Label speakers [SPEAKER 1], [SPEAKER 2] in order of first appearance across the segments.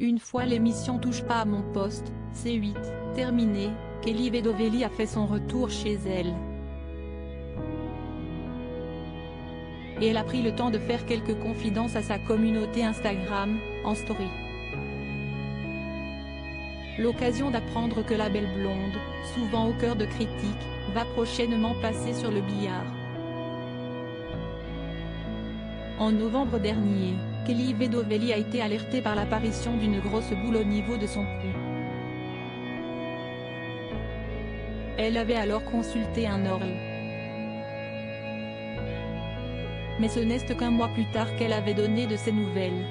[SPEAKER 1] Une fois l'émission Touche pas à mon poste, C8, terminée, Kelly Vedovelli a fait son retour chez elle. Et elle a pris le temps de faire quelques confidences à sa communauté Instagram, en story. L'occasion d'apprendre que la belle blonde, souvent au cœur de critiques, va prochainement passer sur le billard. En novembre dernier, Kelly Vedovelli a été alertée par l'apparition d'une grosse boule au niveau de son cou. Elle avait alors consulté un orle. Mais ce n'est qu'un mois plus tard qu'elle avait donné de ses nouvelles.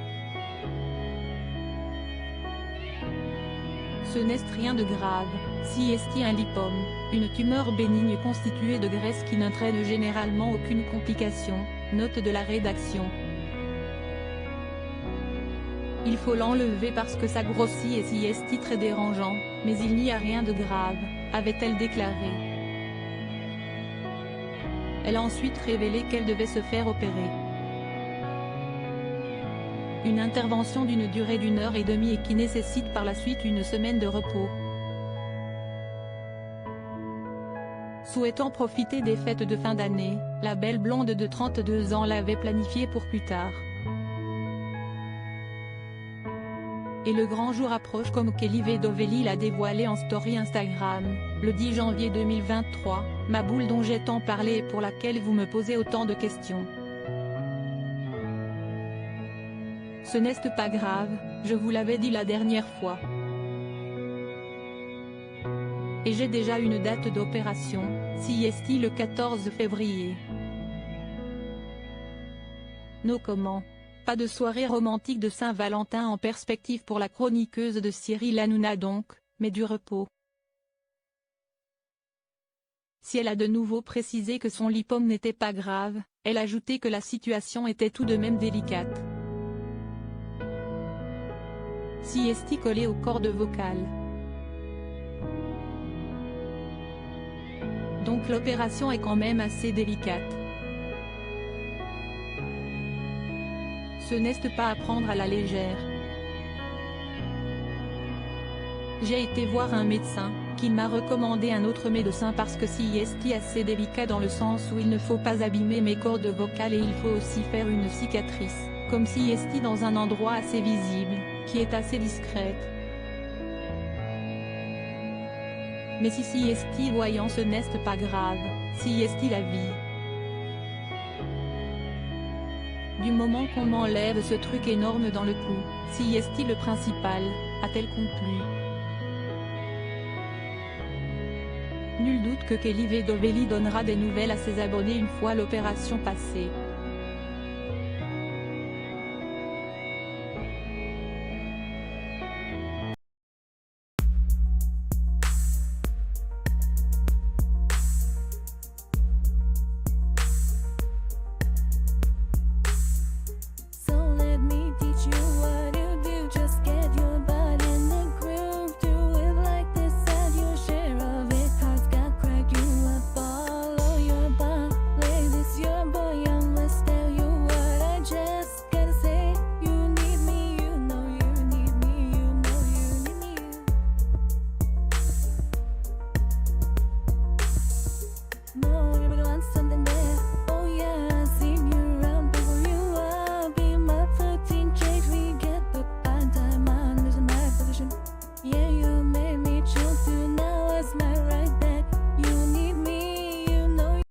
[SPEAKER 1] Ce n'est rien de grave, CST un lipome, une tumeur bénigne constituée de graisse qui n'entraîne généralement aucune complication, note de la rédaction. Il faut l'enlever parce que ça grossit et CST très dérangeant, mais il n'y a rien de grave, avait-elle déclaré. Elle a ensuite révélé qu'elle devait se faire opérer. Une intervention d'une durée d'1 heure et demie et qui nécessite par la suite une semaine de repos. Souhaitant profiter des fêtes de fin d'année, la belle blonde de 32 ans l'avait planifié pour plus tard. Et le grand jour approche comme Kelly Vedovelli l'a dévoilé en story Instagram, le 10 janvier 2023, ma boule dont j'ai tant parlé et pour laquelle vous me posez autant de questions. Ce n'est pas grave, je vous l'avais dit la dernière fois. Et j'ai déjà une date d'opération, CST le 14 février. No comment. Pas de soirée romantique de Saint-Valentin en perspective pour la chroniqueuse de Cyril Hanouna donc, mais du repos. Si elle a de nouveau précisé que son lipome n'était pas grave, elle a ajouté que la situation était tout de même délicate. CST collé aux cordes vocales. Donc l'opération est quand même assez délicate. Ce n'est pas à prendre à la légère. J'ai été voir un médecin, qui m'a recommandé un autre médecin parce que CST assez délicat dans le sens où il ne faut pas abîmer mes cordes vocales et il faut aussi faire une cicatrice, comme CST dans un endroit assez visible, qui est assez discrète. Mais si CST voyant ce n'est pas grave, CST la vie. Du moment qu'on m'enlève ce truc énorme dans le cou, CST le principal, a-t-elle conclu. Nul doute que Kelly Vedovelli donnera des nouvelles à ses abonnés une fois l'opération passée.